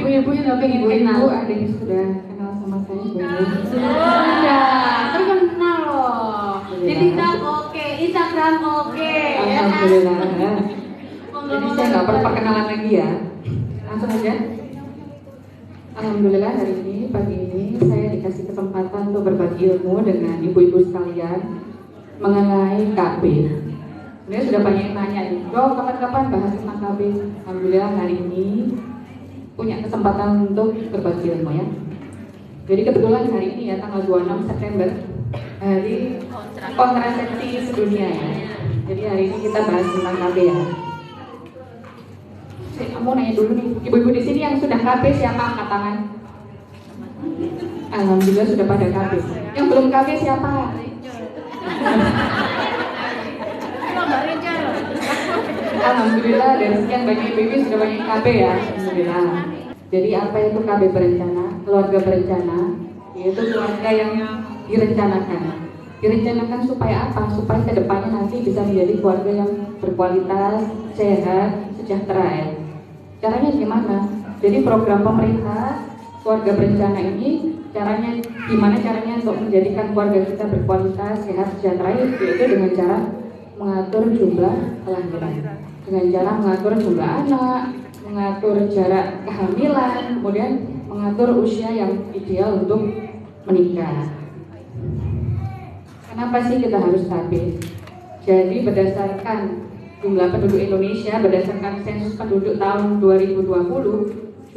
ibu-ibunya udah pengen kenal. Ibu ada yang sudah kenal sama saya belum? Sudah, terkenal loh. Di TikTok oke, Instagram oke. Alhamdulillah. Jadi saya nggak perlu perkenalan lagi ya. Langsung aja. Alhamdulillah hari ini, pagi ini saya dikasih kesempatan untuk berbagi ilmu dengan ibu-ibu sekalian mengenai KB. Sebenarnya sudah banyak yang nanya nih, kapan-kapan bahas tentang KB. Alhamdulillah hari ini punya kesempatan untuk berbagi ilmu ya. Jadi kebetulan hari ini ya tanggal 26 September hari kontrasepsi sedunia ya. Jadi hari ini kita bahas tentang KB ya. Saya mau nanya dulu nih, ibu-ibu di sini yang sudah KB siapa angkat tangan? Alhamdulillah sudah pada KB. Yang belum KB siapa? Alhamdulillah dari sekian banyak ibu-ibu sudah banyak KB ya. Alhamdulillah. Jadi apa itu KB berencana? Keluarga berencana yaitu keluarga yang direncanakan. Direncanakan supaya apa? Supaya kedepannya nanti bisa menjadi keluarga yang berkualitas, sehat, sejahtera ya. Caranya gimana? Jadi program pemerintah keluarga berencana ini gimana caranya untuk menjadikan keluarga kita berkualitas, sehat, sejahtera yaitu dengan cara mengatur jumlah kelahiran, dengan cara mengatur jumlah anak, mengatur jarak kehamilan, kemudian mengatur usia yang ideal untuk menikah. Kenapa sih kita harus KB? Jadi berdasarkan jumlah penduduk Indonesia, berdasarkan sensus penduduk tahun 2020,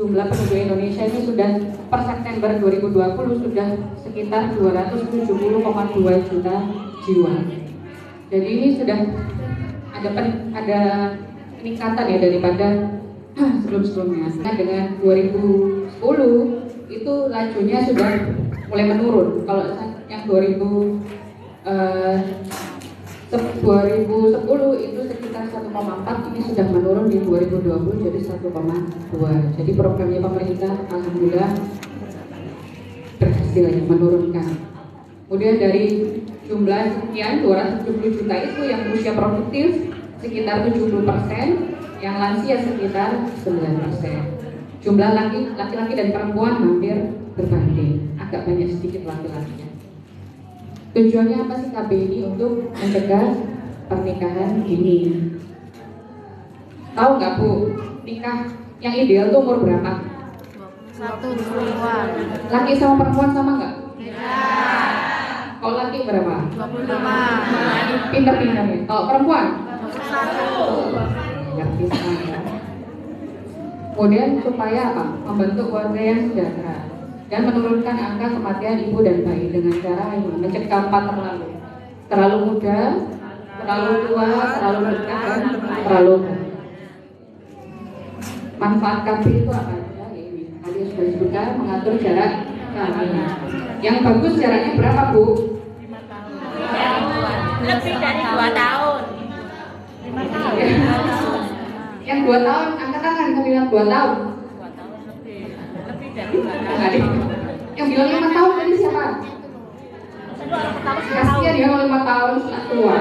jumlah penduduk Indonesia ini sudah per September 2020 sudah sekitar 270,2 juta jiwa. Jadi ini sudah ada peningkatan ya daripada sebelum-sebelumnya. Nah, dengan 2010 itu lajunya sudah mulai menurun. Kalau yang 2010 itu sekitar 1,4, ini sudah menurun di 2020 jadi 1,2. Jadi programnya pemerintah alhamdulillah berhasil ya, menurunkan. Kemudian dari jumlah sekian 270 juta itu yang usia produktif sekitar 70%, yang lansia sekitar 9%. Jumlah laki-laki dan perempuan hampir berbanding, agak banyak sedikit laki-lakinya. Tujuannya apa sih KB ini? Untuk mencegah pernikahan dini. Tahu nggak Bu, nikah yang ideal tuh umur berapa? 21. Laki sama perempuan sama nggak? Beda. Kalau laki berapa? 25. Pintar-pintar ya. Kalau perempuan? 21. Ngerti sekali ya. Kemudian supaya apa? Membentuk keluarga yang sejahtera dan menurunkan angka kematian ibu dan bayi dengan cara mencegah 4 terlalu muda, terlalu tua, terlalu dekat, dan terlalu. Manfaat KB itu apa aja? Ini tadi sudah disebutkan, mengatur jarak kehamilan. Yang bagus jaraknya berapa Bu? 5 tahun. Lebih dari 2 tahun. 5 tahun. Yang 2 tahun, angkat tangan yang bilang 2 tahun. 2 tahun lebih. Lebih dari 2 tahun. Yang bilang 5 tahun tadi siapa? Kasihan ya kalau 5 tahun sudah tua.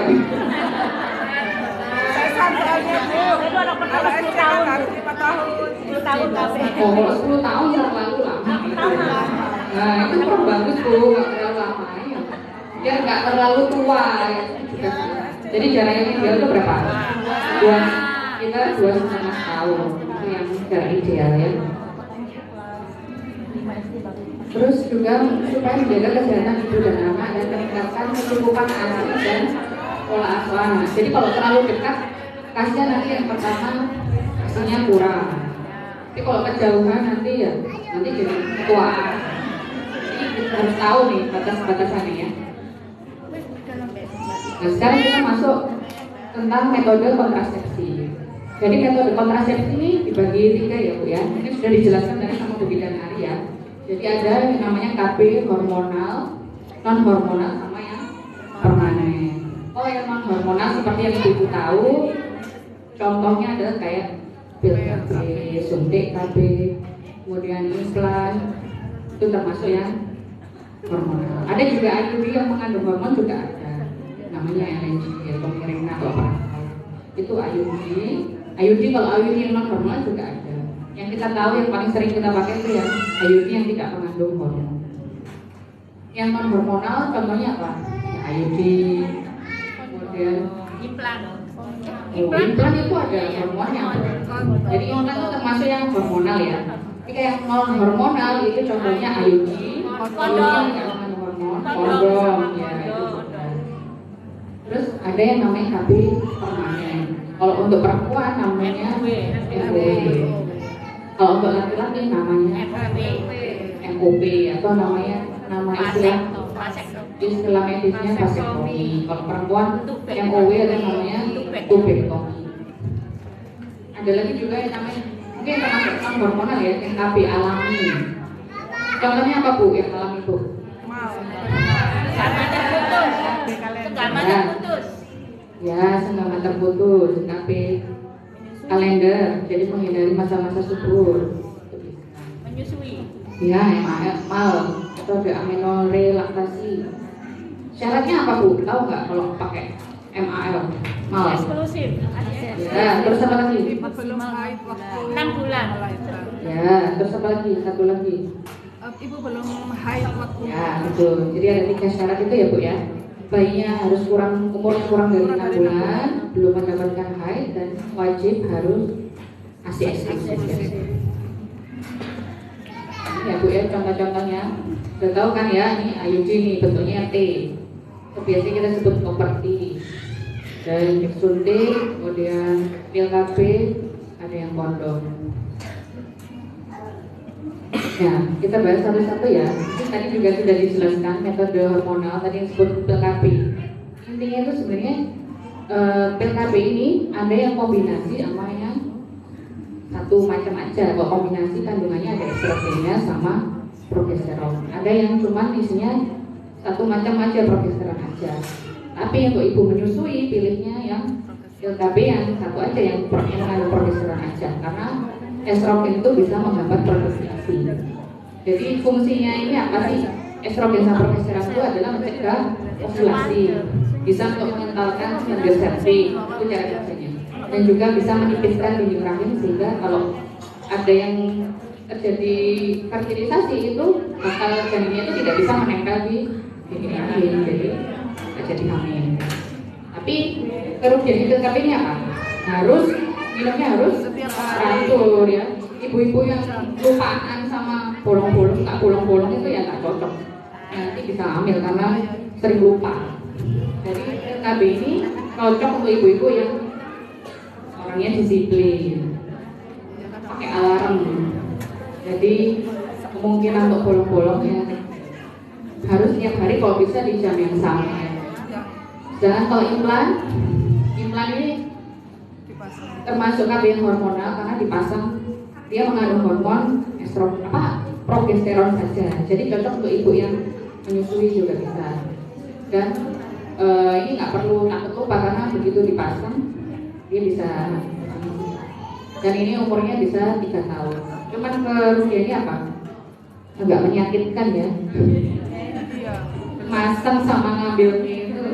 Saya santai Bu. Itu anak pertama 10 tahun. 5 tahun. 10 tahun kabeh. Oh, kalau 10 tahun terlalu lama. Nah, itu kurang bagus Bu, nggak terlalu lama ya. Biar nggak terlalu tua ya. Jadi jaraknya ideal itu berapa? 2,5 tahun. Itu yang jarak ideal ya. Terus juga supaya menjaga kesehatan ibu dan anak dan meningkatkan kecukupan ASI dan pola asuh anak. Jadi kalau terlalu dekat, kasihan nanti yang pertama ASINya kurang. Tapi kalau kejauhan nanti jadi tua. Jadi kita harus tahu nih batas-batasannya ya. Nah, sekarang kita masuk tentang metode kontrasepsi. Jadi metode kontrasepsi ini dibagi 3 ya Bu ya. Ini sudah dijelaskan tadi sama Bu Bidanari ya. Jadi ada yang namanya KB hormonal, non hormonal, sama yang permanen. Oh, yang non hormonal seperti yang Ibu tahu, contohnya adalah kayak pil KB, suntik KB, kemudian implan, itu termasuk yang hormonal. Ada juga IUD yang mengandung hormon juga ada, namanya LNG atau Mirena atau apa. Itu IUD. IUD kalau IUD yang non hormonal juga ada. Yang kita tahu yang paling sering kita pakai itu yang IUD yang tidak mengandung hormon. Yang non hormonal contohnya apa? Ya, IUD, kemudian Implan. implan itu ada hormonnya. Jadi implan itu termasuk yang hormonal ya. Tapi yang non hormonal itu contohnya IUD, Kondom. yang mengandung hormon, kondom, ya itu. Terus ada yang namanya KB permanen. Kalau untuk perempuan namanya FOW. Kalau untuk laki-laki namanya MOP atau nama istilah medisnya vasektomi. Kalau perempuan MOW ada namanya tubektomi. Ada lagi juga yang namanya mungkin termasuk non hormonal ya, yang KB alami. Contohnya apa Bu yang alami Bu? Karena terputus. Karena terputus. Ya, sengaja terputus, KB kalender, jadi menghindari masa-masa subur. Menyusui. Ya, MAL atau ada aminorelaksasi. Syaratnya apa Bu? Tahu nggak kalau pakai MAL? MAL. Eksklusif. Ya, terus apa lagi? 6 bulan. Ya, terus apa lagi? Satu lagi. Ibu belum haid waktu. Ya, betul. Jadi ada 3 syarat itu ya Bu ya. Bayinya harus umurnya kurang dari 6 bulan, belum mendapatkan haid dan wajib harus ASI eksklusif. Ya Bu ya, contoh-contohnya sudah tahu kan ya, ini IUD nih bentuknya T. Biasanya kita sebut properti. Dan disuntik, kemudian pil KB, ada yang kondom. Ya, kita bahas satu-satu ya. Ini tadi juga sudah dijelaskan metode hormonal tadi yang disebut pil KB. Intinya itu sebenarnya pil KB ini ada yang kombinasi sama yang satu macam aja. Kalau kombinasi kandungannya ada estrogennya sama progesteron. Ada yang cuma isinya satu macam aja, progesteron aja. Tapi untuk ibu menyusui pilihnya yang pil KB yang satu aja, yang mengandung progesteron aja, karena estrogen itu bisa menghambat produksi ASI. Jadi fungsinya ini apa sih? Estrogen sama progesteron itu adalah mencegah ovulasi, bisa untuk mengentalkan embrio septik, itu cara kerjanya. Dan juga bisa menipiskan dinding rahim sehingga kalau ada yang terjadi fertilisasi itu bakal janinnya itu tidak bisa menempel di dinding rahim, jadi tidak jadi hamil. Tapi kerugian pil KB ini apa? Minumnya harus teratur ya. Ibu-ibu yang lupaan sama bolong-bolong, tak bolong-bolong itu ya tak cocok. Nanti bisa hamil karena sering lupa. Jadi pil KB ini cocok untuk ibu-ibu yang orangnya disiplin, pakai alarm. Jadi kemungkinan untuk bolong-bolong ya harus tiap hari kalau bisa di jam yang sama. Jangan kalau implan ini termasuk KB yang hormonal karena dipasang, dia mengandung hormon progesteron saja. Jadi cocok untuk ibu yang menyusui juga bisa. Dan ini nggak perlu takut lupa karena begitu dipasang dia bisa. Dan ini umurnya bisa 3 tahun. Cuman kerugiannya apa? Agak menyakitkan ya. Masang sama ngambilnya itu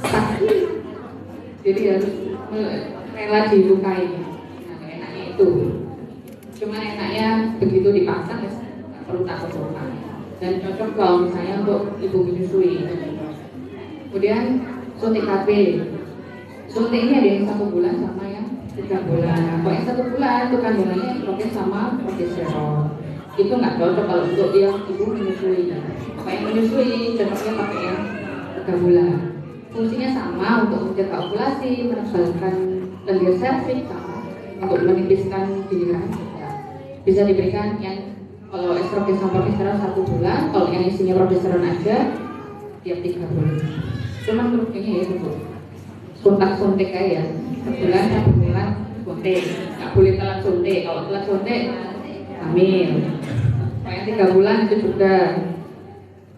sakit. Jadi harus rela dilukai. Nah, enaknya itu. Cuman enaknya begitu dipasang ya nggak perlu takut lupa. Dan cocok kalau misalnya untuk ibu menyusui. Kemudian suntik KB. Suntik ini ada yang 1 bulan sama yang 3 bulan. Kalau yang 1 bulan itu kandungannya estrogen sama progesteron. Itu nggak cocok kalau untuk yang ibu menyusui. Kalau yang menyusui cocoknya pakai yang 3 bulan. Fungsinya sama untuk mencegah ovulasi, menebalkan lendir serviks, sama untuk menipiskan dinding rahim juga. Bisa diberikan yang kalau estrogen sama progesteron 1 bulan, kalau yang isinya progesteron aja tiap 3 bulan. Cuman kerugiannya ya itu Bu, suntik kayak ya, sebulan suntik, nggak boleh telat suntik. Kalau telat suntik hamil. Kalau yang 3 bulan itu juga.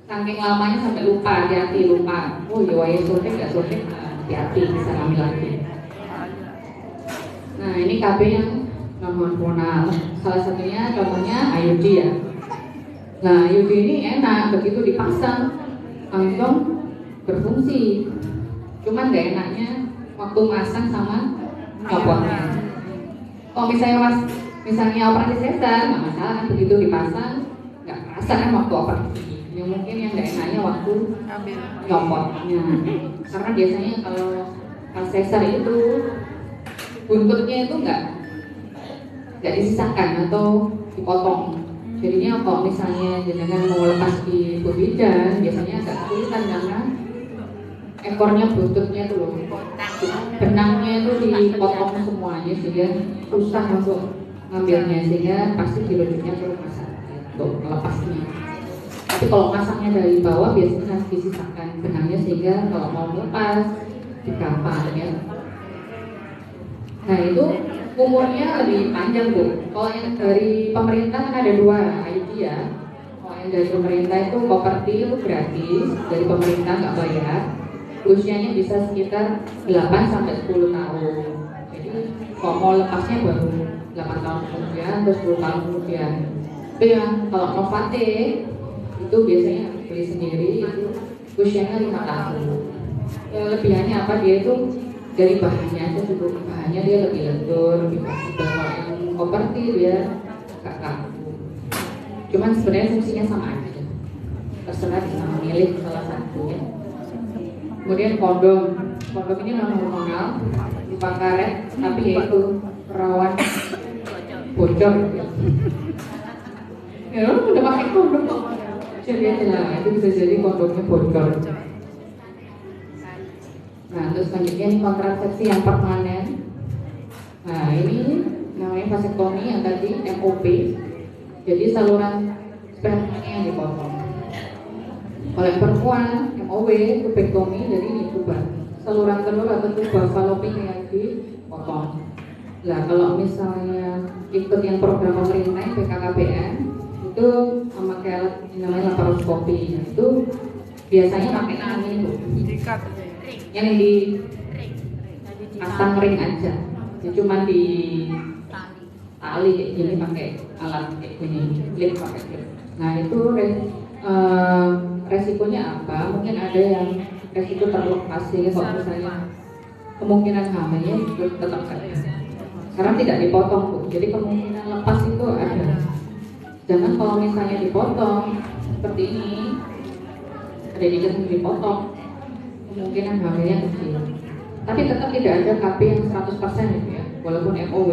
Saking lamanya sampai lupa, hati-hati lupa. Oh ya waya suntik nggak suntik, hati-hati bisa hamil lagi. Nah ini KB yang non hormonal. Salah satunya contohnya IUD ya. Nah IUD ini enak, begitu dipasang langsung berfungsi. Cuman nggak enaknya waktu masang sama copotnya. Kalau misalnya misalnya operasi sesar nggak masalah kan, begitu dipasang nggak kerasa kan waktu operasi. Yang mungkin yang nggak enaknya waktu Ambil. nyopotnya, karena biasanya kalau pas sesar itu buntutnya itu nggak disisakan atau dipotong. Jadinya kalau misalnya jenengan mau lepas di bidan biasanya agak kesulitan karena ekornya buntutnya itu loh, benangnya itu dipotong semuanya sehingga susah untuk ngambilnya, sehingga pasti dirujuknya ke rumah sakit untuk melepasnya. Tapi kalau masangnya dari bawah biasanya harus disisakan benangnya sehingga kalau mau lepas digampang ya. Nah itu umurnya lebih panjang tuh. Kalau yang dari pemerintah kan ada 2 ID ya. Kalau yang dari pemerintah itu properti itu gratis, dari pemerintah nggak bayar. Usianya bisa sekitar 8 sampai 10 tahun. Jadi kalau mau lepasnya baru 8 tahun kemudian atau 10 tahun kemudian. Tapi yang kalau Novatek itu biasanya beli sendiri, itu usianya 5 tahun. Kelebihannya apa, dia itu dari bahannya aja cukup, bahannya dia lebih lentur, lebih fleksibel. Kalau yang properti dia agak kaku. Cuman sebenarnya fungsinya sama aja, terserah bisa memilih salah satunya. Kemudian kondom ini non hormonal, bukan karet, tapi yaitu rawan bocor. Ya lo udah pakai kondom kok, jadi aja lah, itu bisa jadi kondomnya bocor. Nah terus selanjutnya ini kontrasepsi yang permanen. Nah ini namanya vasektomi yang tadi MOP, jadi saluran spermanya yang dipotong. Kalau yang perempuan MOW tubektomi, jadi ini tuba, saluran telur atau tuba falopin yang dipotong. Nah kalau misalnya ikut yang program pemerintah BKKBN itu memakai alat namanya laparoskopi, itu biasanya pakai ini tuh, Dikat. yang di pasang ring aja, ya cuma di tali kayak gini pakai alat kayak gini, lip pakai lip. Nah itu resikonya apa? Mungkin ada yang resiko terlepas ya, kalau misalnya kemungkinan hamilnya itu tetap ada, karena tidak dipotong Bu. Jadi kemungkinan lepas itu ada. Jangan kalau misalnya dipotong seperti ini, ada dikit dipotong, kemungkinan hamilnya kecil. Tapi tetap tidak ada KB yang 100% itu ya, walaupun MOW.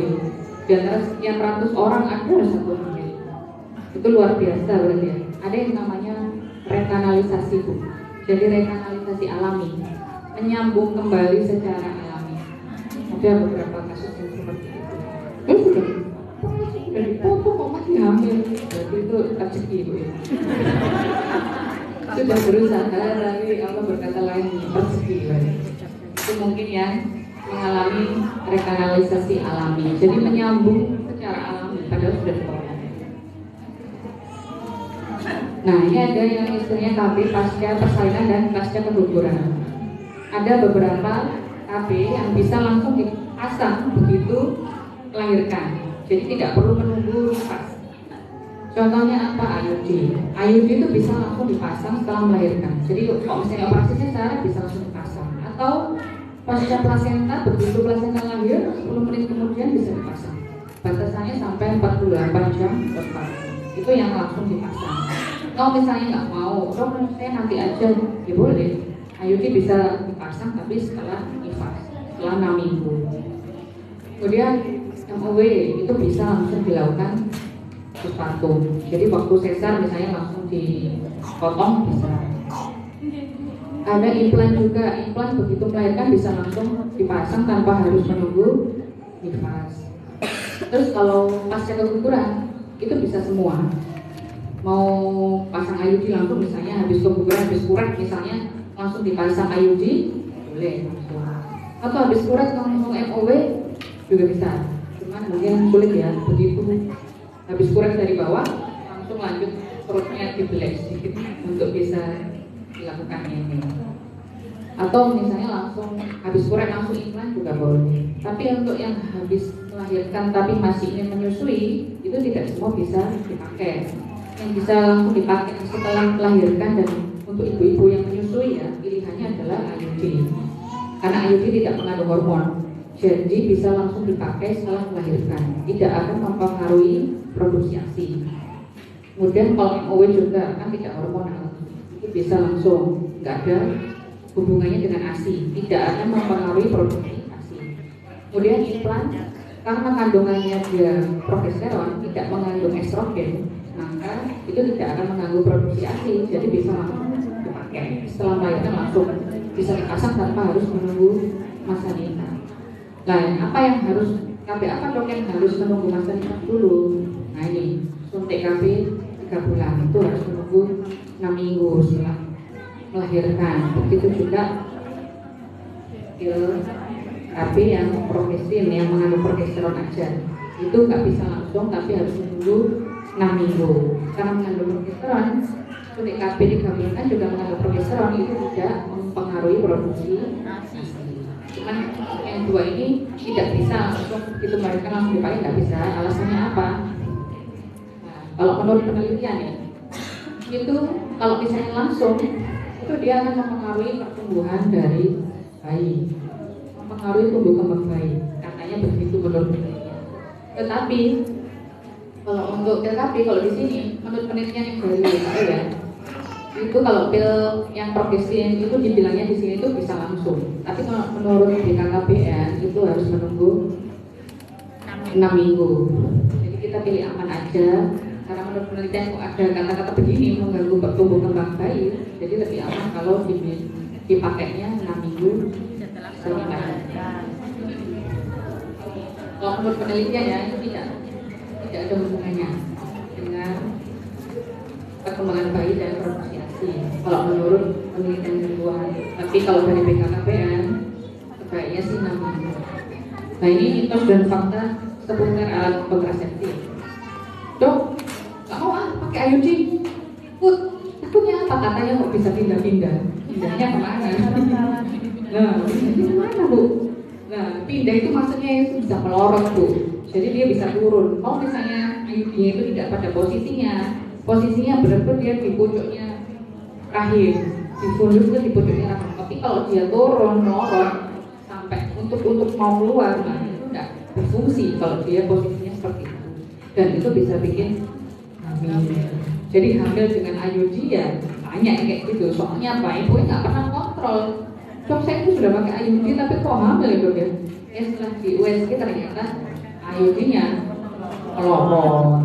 Di antara sekian ratus orang ada satu hamil. Itu luar biasa berarti ya. Ada yang namanya rekanalisasi Bu. Jadi rekanalisasi alami, menyambung kembali secara alami. Ada beberapa kasus yang seperti itu. Sudah dipotong kok masih hamil, berarti itu rezeki Bu ya. Sudah berusaha tapi Allah berkata lain, rezeki berarti. Itu mungkin yang mengalami rekanalisasi alami, jadi menyambung secara alami padahal sudah dipotong. Nah ini ada yang istilahnya KB pasca persalinan dan pasca keguguran. Ada beberapa KB yang bisa langsung dipasang begitu melahirkan, jadi tidak perlu menunggu nifas. Contohnya apa? IUD itu bisa langsung dipasang setelah melahirkan. Jadi kalau misalnya operasi sesar bisa langsung dipasang, atau pasca plasenta, begitu plasenta lahir 10 menit kemudian bisa dipasang. Batasannya sampai 48 jam tepat. Itu yang langsung dipasang. Kalau misalnya nggak mau, dok saya nanti aja, ya boleh. IUD bisa dipasang tapi setelah nifas, setelah 6 minggu. Kemudian MOW itu bisa langsung dilakukan postpartum. Jadi waktu sesar misalnya langsung dipotong bisa. Ada implan juga, implan begitu melahirkan bisa langsung dipasang tanpa harus menunggu nifas. Terus kalau pasca keguguran itu bisa semua. Mau pasang IUD langsung misalnya habis keguguran, habis kuret misalnya langsung dipasang IUD boleh langsung. Atau habis kuret langsung MOW juga bisa. Cuman mungkin sulit ya, begitu habis kuret dari bawah langsung lanjut perutnya dibelek sedikit untuk bisa dilakukan ini. Atau misalnya langsung habis kuret langsung implan juga boleh. Tapi untuk yang habis melahirkan tapi masih ingin menyusui itu tidak semua bisa dipakai. Yang bisa langsung dipakai setelah melahirkan dan untuk ibu-ibu yang menyusui ya pilihannya adalah IUD. Karena IUD tidak mengandung hormon. jadi bisa langsung dipakai setelah melahirkan, tidak akan mempengaruhi produksi ASI. Kemudian kalau MOW juga kan tidak hormonal, itu bisa langsung, nggak ada hubungannya dengan ASI, tidak akan mempengaruhi produksi ASI. Kemudian implan, karena kandungannya dia progesteron, tidak mengandung estrogen, maka itu tidak akan mengganggu produksi ASI, jadi bisa langsung dipakai setelah melahirkan, langsung bisa dipasang tanpa harus menunggu masa nikah. Nah, apa yang harus KB apa dok yang harus menunggu masa nikah dulu? Nah ini suntik KB 3 bulan itu harus menunggu 6 minggu setelah melahirkan. Begitu juga pil KB yang progesteron yang mengandung progesteron aja itu nggak bisa langsung, tapi harus menunggu 6 minggu karena mengandung progesteron. Suntik KB 3 bulan kan juga mengandung progesteron, itu tidak mempengaruhi produksi ASI. Cuman yang dua ini tidak bisa langsung itu mereka langsung dipakai, nggak bisa. Alasannya apa? Nah, kalau menurut penelitian ya, itu kalau misalnya langsung itu dia akan mempengaruhi pertumbuhan dari bayi, mempengaruhi tumbuh kembang bayi, katanya begitu menurut penelitian. Tetapi kalau untuk terapi, kalau di sini menurut penelitian yang dari WHO ya, itu kalau pil yang progesteron itu dibilangnya di sini itu bisa langsung, tapi kalau menurut BKKBN itu harus menunggu 6 minggu. Jadi kita pilih aman aja, karena menurut penelitian kok ada kata-kata begini mengganggu pertumbuh kembang bayi, jadi lebih aman kalau dipakainya 6 minggu setelah melahirkan. Kalau menurut penelitian ya itu tidak ada hubungannya dengan perkembangan bayi dan produksi ASI. Kalau menurut penelitian ilmuwan, tapi kalau dari BKKBN sebaiknya sih 6 minggu. Nah ini mitos dan fakta seputar alat kontrasepsi. Dok, nggak mau pakai IUD. Takutnya apa? Katanya kok bisa pindah-pindah. Pindahnya kemana? Nah, pindahnya kemana bu? Nah, pindah itu maksudnya itu bisa melorot bu. Jadi dia bisa turun. Kalau misalnya IUD-nya itu tidak pada posisinya benar-benar dia di pucuknya rahim, di fundus itu di pucuknya rahim. Tapi kalau dia turun melorot sampai untuk mau keluar, nah itu tidak berfungsi kalau dia posisinya seperti itu, dan itu bisa bikin hamil. Jadi hamil dengan IUD ya banyak kayak gitu. Soalnya apa? Ibu nggak pernah kontrol. Dok saya itu sudah pakai IUD tapi kok hamil ya dok ya? Setelah di USG ternyata IUD-nya melorot.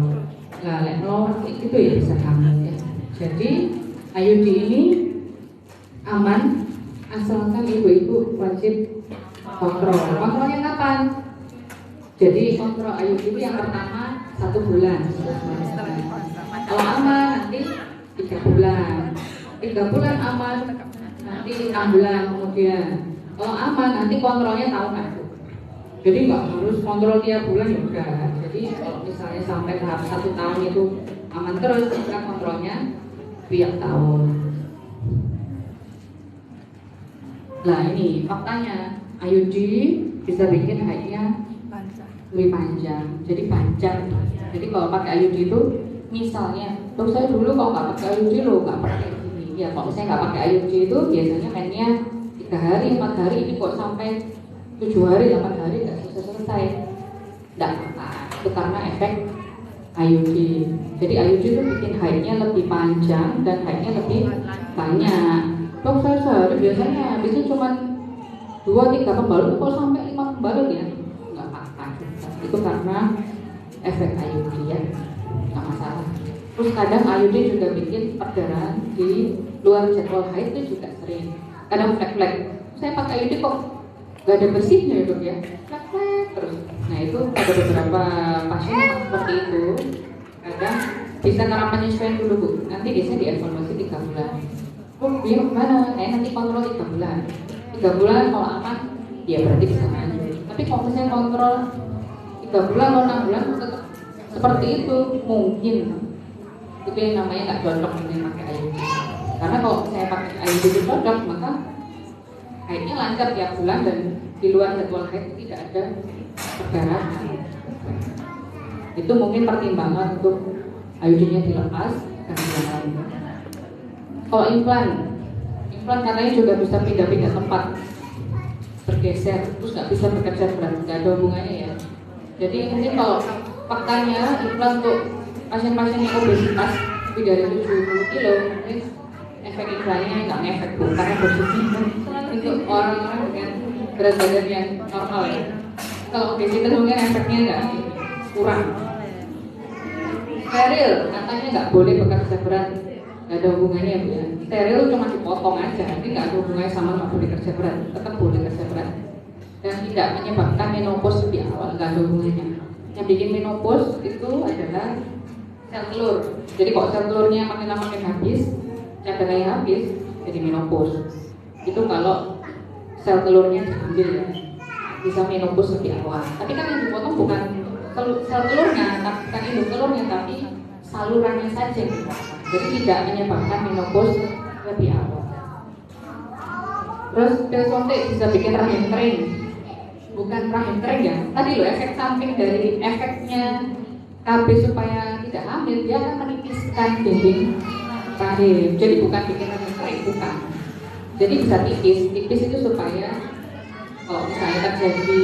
Nah, melorot itu ya bisa hamil ya. Jadi IUD ini aman asalkan ibu-ibu wajib kontrol. Kontrolnya kapan? Jadi kontrol IUD itu yang pertama 1 bulan. Kalau aman nanti 3 bulan. 3 bulan aman nanti 6 bulan kemudian. Kalau aman nanti kontrolnya tahunan. Jadi nggak harus kontrol tiap bulan juga. Jadi kalau misalnya sampai tahap 1 tahun itu aman terus, kita kontrolnya tiap tahun. Nah ini faktanya, IUD bisa bikin haidnya lebih panjang. Jadi panjang. Jadi kalau pakai IUD itu, misalnya, dok saya dulu kalau nggak pakai IUD loh nggak pernah kayak gini. Ya kalau saya nggak pakai IUD itu biasanya haidnya 3 hari, 4 hari, ini kok sampai 7 hari, 8 hari nggak selesai. Nggak apa-apa, itu karena efek IUD. Jadi IUD itu bikin haidnya lebih panjang dan haidnya lebih banyak. Dok saya sehari biasanya cuma 2-3 pembalut, kok sampai 5 pembalut ya? Nggak apa-apa, itu karena efek IUD ya, nggak masalah. Terus kadang IUD juga bikin perdarahan di luar jadwal haid itu juga sering. Kadang flek-flek, saya pakai IUD kok gak ada bersihnya ya dok ya, flek-flek terus. Nah itu ada beberapa pasien yang seperti itu. Kadang bisa karena penyesuaian dulu bu, nanti biasanya dievaluasi 3 bulan. Oh dia kemana? Nanti kontrol 3 bulan. 3 bulan kalau aman, ya berarti bisa lanjut. Tapi kalau misalnya kontrol 3 bulan atau 6 bulan tetap seperti itu, mungkin itu yang namanya nggak cocok dengan pakai IUD. Karena kalau saya pakai IUD itu cocok, maka haidnya lancar tiap bulan dan di luar jadwal haid tidak ada perdarahan. Itu mungkin pertimbangan untuk IUD-nya dilepas dan dijalan. Kalau implan katanya juga bisa pindah-pindah tempat. bergeser terus nggak bisa bekerja berat, nggak ada hubungannya ya. Jadi mungkin kalau faktanya implan untuk pasien-pasien yang obesitas lebih dari 70 kilo mungkin efek iklannya nggak ngefek bu, karena posisinya untuk orang-orang dengan berat badan yang normal ya. Kalau obesitas mungkin efeknya nggak kurang. Steril katanya nggak boleh bekerja berat, nggak ada hubungannya bu ya. Steril cuma dipotong aja, jadi nggak ada hubungannya sama nggak boleh kerja berat, tetap boleh kerja berat. Dan tidak menyebabkan menopause di awal, nggak ada hubungannya. Yang bikin menopause itu adalah sel telur. Jadi kok sel telurnya makin lama makin habis, cadangannya habis, jadi menopause. Itu kalau sel telurnya diambil ya, bisa menopause lebih awal. Tapi kan yang dipotong bukan sel telurnya, bukan induk telurnya, tapi salurannya saja yang dipotong. Jadi tidak menyebabkan menopause lebih awal. Terus pil suntik bisa bikin rahim kering. Bukan rahim kering ya. Tadi loh efek samping dari efeknya KB supaya tidak hamil, dia akan menipiskan dinding rahim. Jadi bukan bikin rahim kering, bukan. Jadi bisa tipis itu supaya kalau misalnya terjadi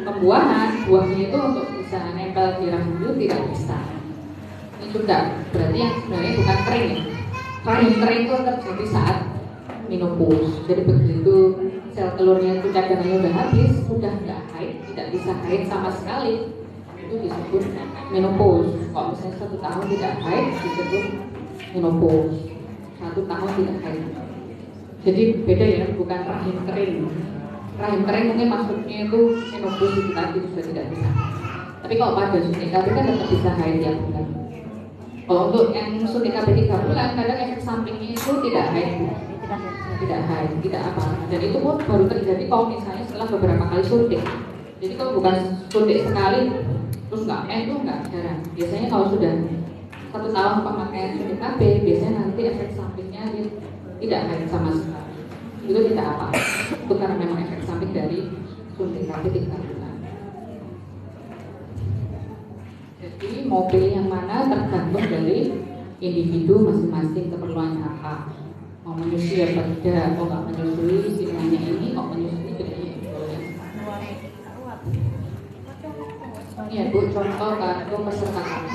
pembuahan, buahnya itu untuk bisa nempel di rahim itu tidak bisa. Ini juga berarti yang sebenarnya bukan kering ya. Rahim kering itu terjadi saat menopause. Jadi begitu sel telurnya itu cadangannya udah habis, sudah nggak haid, tidak bisa haid sama sekali, itu disebut menopause. Kalau misalnya 1 tahun tidak haid disebut menopause. 1 tahun tidak haid. Jadi beda ya, bukan rahim kering. Rahim kering mungkin maksudnya itu menopause itu tadi sudah tidak bisa. Tapi kalau pada suntik KB kan tetap bisa haid ya bulan. Kalau untuk yang suntik KB 3 bulan, kadang efek sampingnya itu tidak haid. Tidak haid, tidak apa. Dan itu pun baru terjadi kalau misalnya setelah beberapa kali suntik. Jadi kalau bukan suntik sekali terus nggak itu nggak jarang. Biasanya kalau sudah 1 tahun pemakaian suntik KB, biasanya nanti efek sampingnya dia tidak haid sama sekali. Itu tidak apa. Itu karena memang efek samping dari suntik KB 3 bulan. Jadi mau pilih yang mana tergantung dari individu masing-masing keperluannya apa. Mau menyusui apa tidak, kok nggak menyusui istilahnya ini, kok menyusui bedanya ini boleh. Ini ya bu, contoh kartu peserta KB.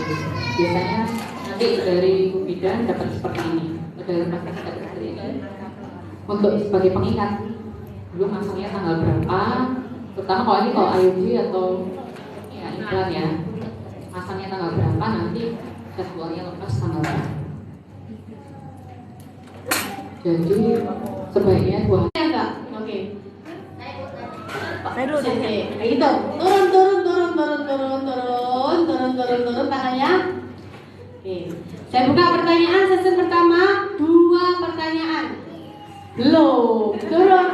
Biasanya nanti dari Bu Bidan dapat seperti ini, dari plastik dapat seperti ini. Untuk sebagai pengingat, dulu masangnya tanggal berapa, terutama kalau ini kalau IUD atau ya iklan ya, masangnya tanggal berapa, nanti jadwalnya lepas tanggal berapa. Jadi sebaiknya buat enggak? Oke. Saya dulu deh. Kayak gitu. Turun tangannya. Oke. Saya buka pertanyaan sesi pertama, 2 pertanyaan. Belum. Turun.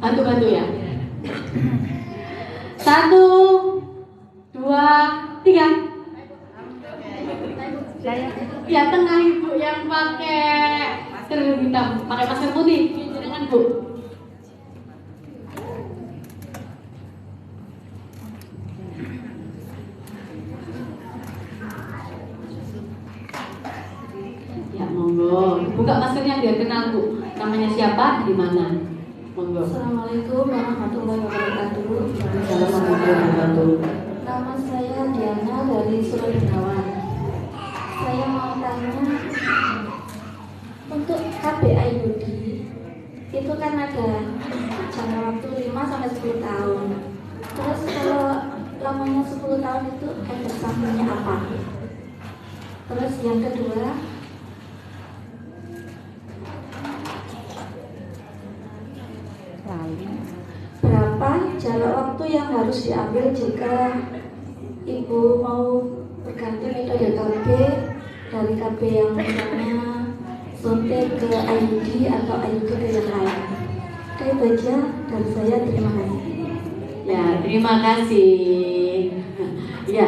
Bantu ya. 1, 2, 3. Saya Ya tengah ibu yang pakai kerudung hitam, pakai masker putih, jangan bu. Ya monggo, buka maskernya biar kenal bu. Namanya siapa, di mana? Monggo. Assalamualaikum warahmatullahi wabarakatuh. Assalamualaikum warahmatullahi wabarakatuh. Nama saya Diana dari Solo Bengawan. Saya mau tanya, untuk KB IUD itu kan ada jangka waktu 5 sampai 10 tahun. Terus kalau lamanya 10 tahun itu efek sampingnya apa? Terus yang kedua, berapa jarak waktu yang harus diambil jika ibu mau berganti metode KB dari KB yang misalnya suntik ke IUD atau IUD ke yang lain? Oke, itu aja dari saya, terima kasih. Ya, terima kasih. Ya,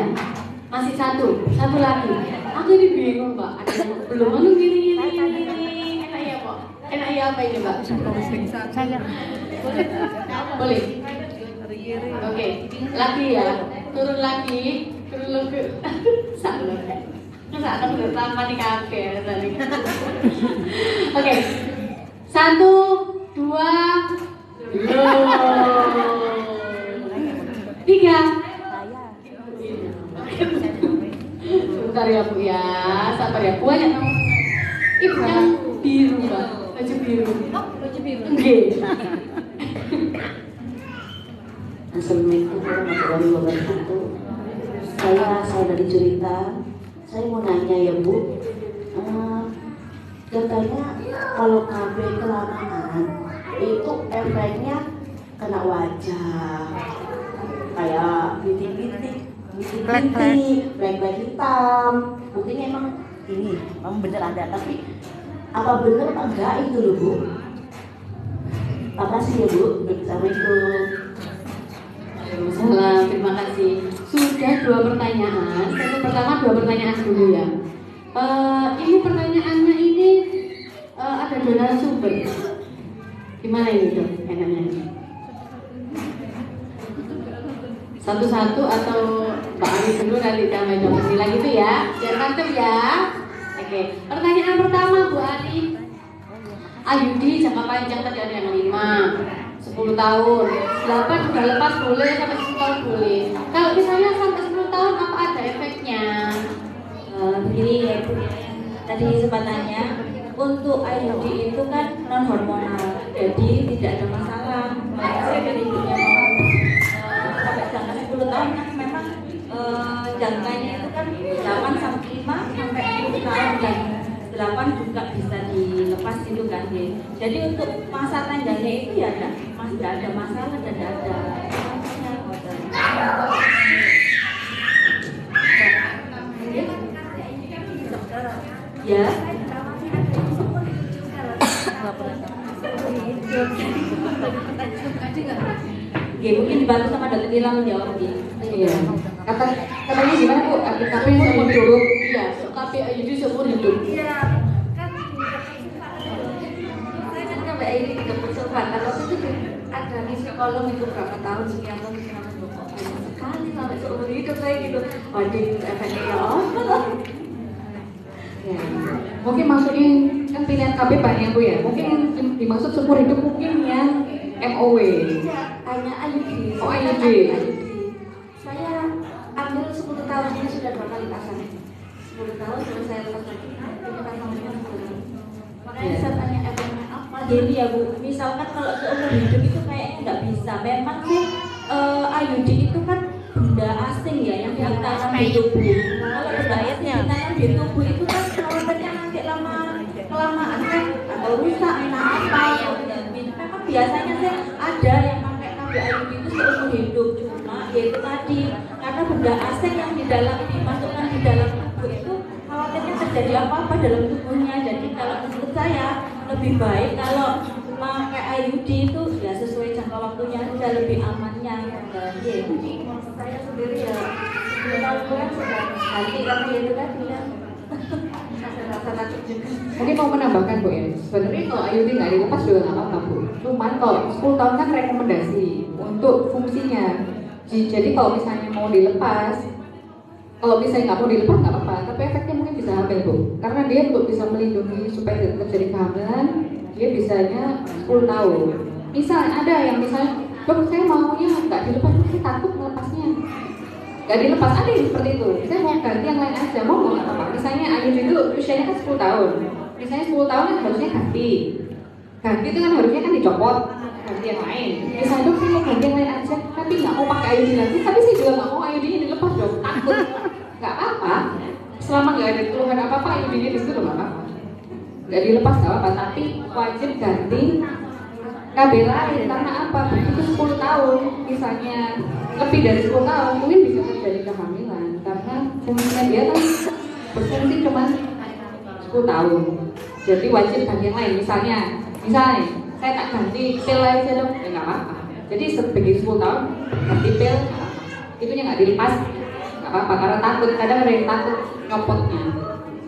masih satu lagi. Aku ini bingung mbak, ada yang belum anu gini. Enak ya kok? Enak ya apa ini mbak? saya Boleh. Oke, lagi ya. Turun lagi. Salah. Masa aku udah tanpa di kafe tadi. Oke. 1, 2, Tiga. Bentar ya Bu ya, sabar ya. Banyak kamu. Ibu yang biru Mbak, baju biru. Oh, baju biru. Nggih. Assalamualaikum warahmatullahi wabarakatuh. Saya dari Cerita. Saya mau nanya ya Bu, katanya kalau KB kelamaan itu efeknya kena wajah, kayak bintik-bintik, black hitam. Buktinya emang ini, emang bener ada, tapi apa bener apa enggak itu loh Bu? Makasih ya Bu. Assalamualaikum. Waalaikumsalam, terima kasih. Sudah 2 pertanyaan. Satu pertama 2 pertanyaan dulu ya. Ini pertanyaannya ini ada 2 narasumber. Gimana ini tuh enaknya? Satu-satu atau Mbak Ali dulu nanti tambah jawab lagi gitu ya. Biar mantep ya. Oke. Pertanyaan pertama Bu Ali. Ayudi jangka panjang tadi ada yang 5. 10 tahun, 8 sudah lepas boleh, sampai 10 tahun boleh. Kalau misalnya sampai 10 tahun apa ada efeknya? Begini ya Bu, tadi sempat tanya, untuk IUD itu kan non hormonal, jadi tidak ada masalah. Makanya ibunya mau sampai jangka 10 tahun kan memang jangkanya itu kan 8 sampai 5 sampai 10 tahun dan 8 juga bisa dilepas gitu kan ya. Jadi untuk masa tangganya itu ya masih ada masalah dan ada ya. Oke, mungkin dibantu sama dokter Dila menjawab ya. Iya. Katanya gimana Bu? Tapi seumur hidup. Iya, KPI seumur hidup. Iya, kan saya kan KBI ini tidak percobaan. Kalau itu ada nih psikolog itu berapa tahun sekian tahun sekali sampai seumur hidup saya gitu. Waduh, itu efeknya ya Allah. Ya. Mungkin maksudnya kan pilihan KB banyak Bu ya. Mungkin yang dimaksud seumur hidup mungkin yang MOW. Iya, hanya IUD. Oh, IUD. Saya ambil 10 tahun ini sudah 2 kali pasang. 10 tahun terus saya lepas lagi. Ini pasangnya 10 tahun. Makanya saya tanya efeknya apa? Jadi ya Bu, misalkan kalau seumur hidup itu kayaknya nggak bisa. Memang sih IUD itu kan benda asing ya yang ditanam di tubuh. Kalau benda asing ditanam di tubuh itu kan khawatirnya nanti kelamaan kan atau rusak entah apa. Memang biasanya sih ada yang pakai KBIUD itu seumur hidup, cuma yaitu tadi karena benda asing yang dimasukkan di dalam tubuh itu khawatirnya terjadi apa-apa dalam tubuhnya. Jadi kalau menurut saya lebih baik kalau pakai IUD itu ya sesuai jangka waktunya aja, lebih amannya. Maksud saya sendiri ya 10 tahun kan sudah ganti karena itu kan tidak rasa takut juga. Mungkin mau menambahkan Bu ya. Sebenarnya kalau IUD nggak dilepas juga nggak apa-apa Bu. Cuman kalau 10 tahun kan rekomendasi untuk fungsinya. Jadi kalau misalnya mau dilepas, kalau misalnya nggak mau dilepas nggak apa-apa. Tapi efeknya mungkin bisa hamil Bu. Karena dia untuk bisa melindungi supaya tidak terjadi kehamilan, dia bisanya 10 tahun. Misal ada yang misalnya, dok saya maunya nggak dilepas, saya takut melepasnya. Nggak dilepas, ada yang seperti itu. Saya mau ganti yang lain aja, mau nggak apa-apa. Misalnya IUD itu usianya kan 10 tahun. Misalnya 10 tahun kan harusnya ganti. Ganti itu kan harusnya kan dicopot, ganti yang lain. Misalnya dok saya mau ganti yang lain aja, tapi nggak mau pakai IUD lagi. Tapi saya juga nggak mau IUD-nya dilepas dok, takut. Nggak apa-apa. Selama nggak ada keluhan apa-apa, IUD-nya di situ nggak apa-apa. Nggak dilepas nggak apa-apa, tapi wajib ganti KB lain. Karena apa? Begitu 10 tahun, misalnya lebih dari 10 tahun, mungkin bisa terjadi kehamilan. Karena fungsinya dia kan berfungsi cuma 10 tahun. Jadi wajib ganti yang lain. Misalnya saya tak ganti pil aja dong, ya nggak apa-apa. Jadi begitu 10 tahun ganti pil, itunya nggak dilepas, nggak apa-apa. Karena takut, kadang ada yang takut nyopotnya.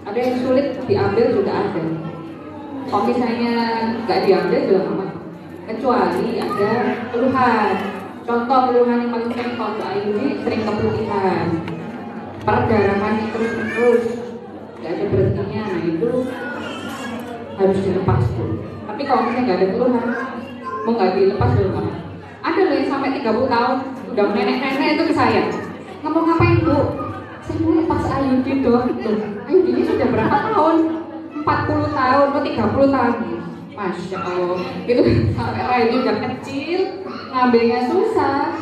Ada yang sulit diambil juga ada. Kalau misalnya nggak diambil juga nggak apa-apa. Kecuali ada keluhan. Contoh keluhan yang paling sering kalau IUD sering keputihan, perdarahan yang terus nggak ada berhentinya, nah itu harus dilepas tuh. Tapi kalau misalnya nggak ada keluhan, mau nggak dilepas dulu nggak? Ada loh yang sampai 30 tahun udah nenek-nenek itu ke saya ngomong ngapain bu? Saya mau lepas Ayudi dong. Ayudi ini sudah berapa tahun? 40 tahun atau 30 tahun? Masya Allah, itu sampai Ayudi udah kecil, ngambilnya susah.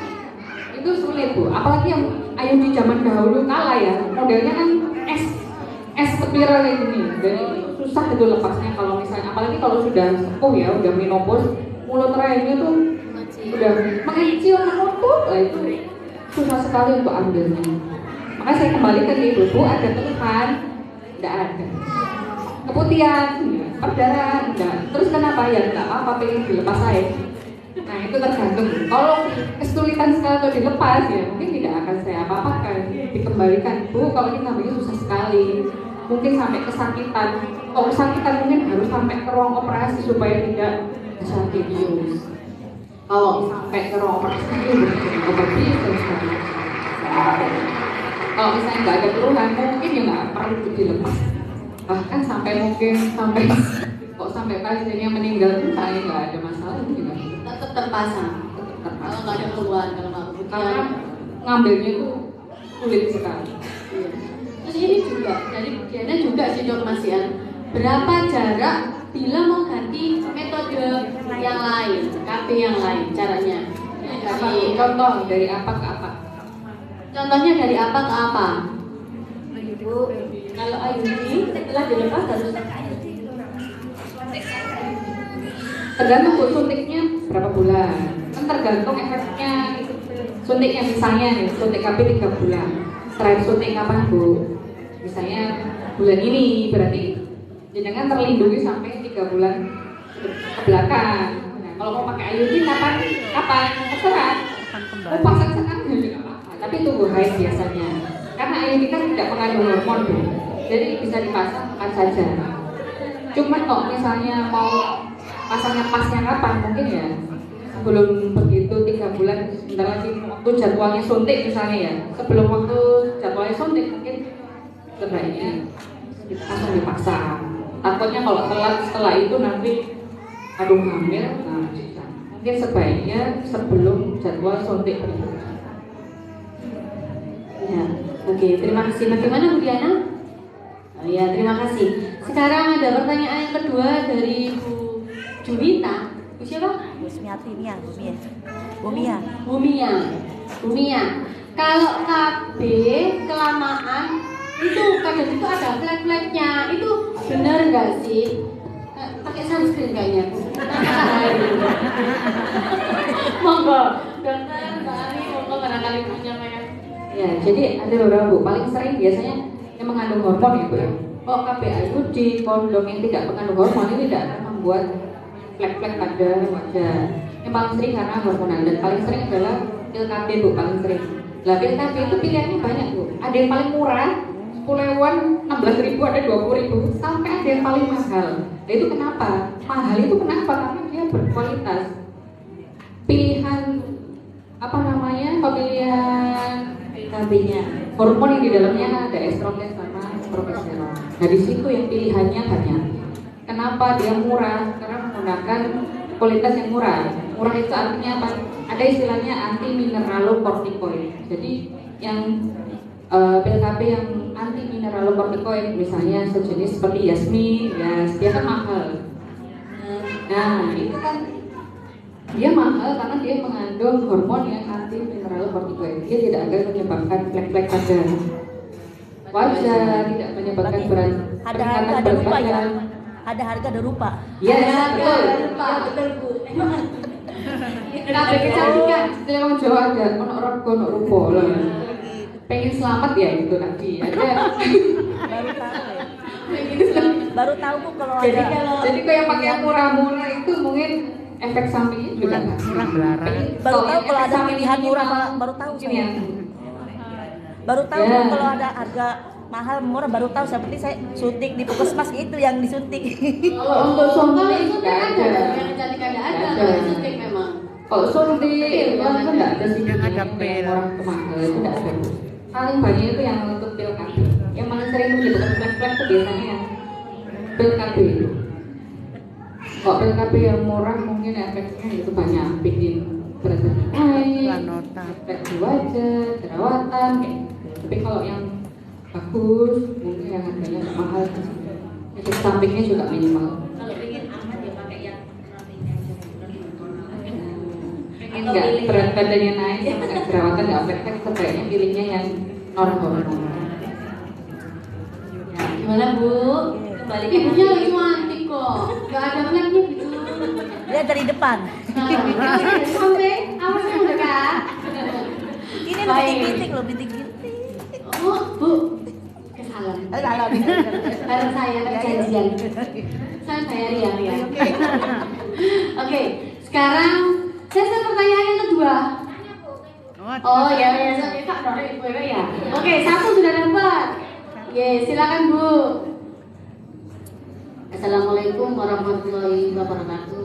Itu sulit bu, apalagi yang Ayudi zaman dahulu kala ya, modelnya kan es spiral kayak gini, jadi susah itu lepasnya kalau misalnya, apalagi kalau sudah sepuh ya, udah menopause, mulut rahimnya tuh udah mengecil, menutup, itu susah sekali untuk ambilnya. Maka saya kembalikan ke ibu, ada keluhan? Tidak ada. Keputihan, perdarahan, enggak. Terus kenapa ya? Enggak apa-apa, pengen dilepas saya. Nah itu tergantung. Kalau kesulitan sekali untuk dilepas ya, mungkin tidak akan saya apa-apakan, dikembalikan. Bu, kalau ini ngambilnya susah sekali. Mungkin sampai kesakitan. Kalau kesakitan mungkin harus sampai ke ruang operasi supaya tidak sakit terus. Kalau sampai ke ruang operasi itu obat bisa sekali. Kalau misalnya nggak ada keluhan, mungkin ya nggak perlu dilepas. Bahkan sampai kok sampai pasiennya meninggal pun saya nggak ada masalah juga. Tetap terpasang. Kalau nggak ada keluhan, kalau nggak keputihan. Karena ngambilnya itu sulit sekali. Iya. Terus ini juga dari Diana juga sih dok Mas Ian. Berapa jarak bila mau ganti metode yang lain, KB yang lain caranya? Contoh dari apa ke apa? Contohnya dari apa ke apa? Bu, kalau Ayudi setelah dilepas harus Tergantung bu, suntiknya berapa bulan. Kan tergantung efeknya. Suntiknya misalnya nih, suntik KB 3 bulan. Terakhir suntik kapan bu? Misalnya bulan ini, berarti jenengan terlindungi sampai 3 bulan ke belakang. Nah, kalau mau pakai Ayudi kapan? Terserah. Mau pasang sekarang juga nggak apa-apa. Tapi tunggu haid biasanya. Karena Ayudi kan tidak mengandung hormon bu. Jadi bisa dipasang kapan saja. Cuman kok misalnya mau pasangnya pasnya kapan mungkin ya sebelum begitu 3 bulan, sebentar lagi waktu jadwalnya suntik misalnya ya, sebelum waktu jadwalnya suntik mungkin sebaiknya langsung dipasang. Takutnya kalau telat setelah itu nanti aduh hamil, nah mungkin sebaiknya sebelum jadwal suntik berikutnya. Ya, oke, terima kasih. Bagaimana Bu Diana? Oh ya, terima kasih. Sekarang ada pertanyaan yang kedua dari Bu Juwita. Bu siapa? Bu Sumiati, Bumia. Bumia. Kalau KB kelamaan itu kadang itu ada flek-fleknya. Itu benar nggak sih? Pakai sunscreen kayaknya. Monggo, dokter Mbak Ani, monggo barangkali menyampaikan. Ya, jadi ada beberapa bu, paling sering biasanya yang mengandung hormon ya bu ya. Kalau KB Ayudi, kondom yang tidak mengandung hormon ini tidak akan membuat flek-flek pada wajah. Yang paling sering karena hormonal dan paling sering adalah pil KB bu, paling sering. Lah pil KB itu pilihannya banyak bu. Ada yang paling murah, 10.000-an, 16.000, ada 20.000, sampai ada yang paling mahal. Nah itu kenapa? Mahal itu kenapa? Karena dia berkualitas. Pilihan pemilihan KB-nya, hormon yang di dalamnya ada estrogen sama progesteron. Nah di situ yang pilihannya banyak. Kenapa dia murah? Karena menggunakan kualitas yang murah. Murah itu artinya apa? Ada istilahnya anti mineralokortikoid. Jadi yang pil KB yang anti mineralokortikoid, misalnya sejenis seperti Yasmin, ya dia kan mahal. Nah itu kan dia mahal karena dia mengandung hormon yang anti mineralokortikoid. Dia tidak akan menyebabkan flek-flek pada wajah, tidak menyebabkan berat. Ada harga, ada rupa ya. Ada harga, ada rupa. Ya, Betul Bu. KB kecantikan, istilah orang Jawa ada ono rego ono rupa lah. Pengen selamat ya itu tadi. Ada. Baru tahu ya. Pengen selamat. Baru tahu Bu kalau Jadi ada. kalau Jadi kayak pakai yang murah-murah itu mungkin efek sampingnya juga nggak Baru tahu kalau ada pilihan murah, baru tahu ini ya. Baru tahu Ya. Bu, kalau ada harga mahal murah, baru tahu. Seperti saya suntik di puskesmas itu yang disuntik. Kalau untuk suntik itu nggak kan ada. yang cantik ada, Nggak ada. kalau suntik memang. Kalau suntik itu kan nggak ada sih yang orang ke mahal itu nggak ada. Paling banyak itu yang untuk pil KB. Yang paling sering menyebabkan flek-flek itu biasanya yang pil KB itu. Kalau pil KB yang murah mungkin mungkin efeknya itu banyak, bikin berat badan naik, efek di wajah, jerawatan kayak gitu. Tapi kalau yang bagus mungkin yang harganya nggak mahal, efek sampingnya juga minimal. Kalau pengen aman ya pakai yang Enggak, berat badannya naik sama nggak jerawatan nggak efeknya, sebaiknya pilihnya yang normal. Ya, gimana Bu? Kembali ke Ibunya lagi cantik kok, nggak ada flagnya gitu. Lihat dari depan. Sampai apa sih udah kan? Ini lo Baik. bintik-bintik, lo bintik-bintik. Oh Bu, kesalahan. Salah. Bareng saya perjanjian. Saya bayar ya. Oke, sekarang saya pertanyaan yang kedua. Oh ya, saya tak tahu ibu ya. Oke, satu sudah dapat. Ye, silakan Bu. Assalamualaikum warahmatullahi wabarakatuh.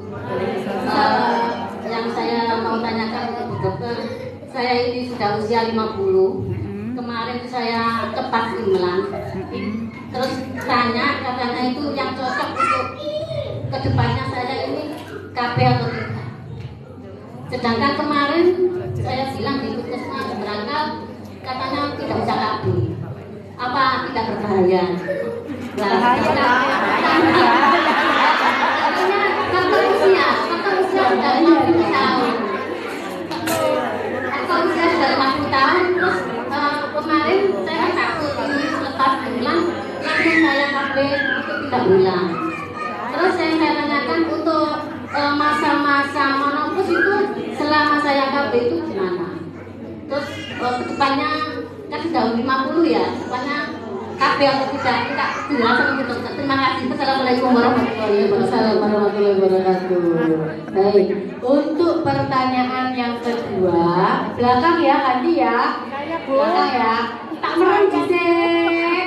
Yang saya mau tanyakan ke Bu Dokter, saya ini sudah usia 50. Kemarin saya cepat imlan. Terus katanya itu yang cocok untuk kedepannya saya ini KB atau tidak. Sedangkan kemarin saya bilang di puskesmas berangkat katanya tidak bisa KB. Apa tidak berbahaya? Faktor usia sudah 50 tahun. Faktor usia sudah 50 tahun. Terus kemarin saya takut ini selepas bulan langsung saya KB itu tidak bulan. Terus saya tanyakan untuk masa-masa menopause itu selama saya KB itu gimana? Terus kedepannya kan sudah 50 ya, depannya KB atau tidak jelas sama gitu. Terima kasih. Assalamualaikum warahmatullahi wabarakatuh. Baik, untuk pertanyaan yang kedua, belakang ya Andi ya. Belakang ya. Tak merem jisik.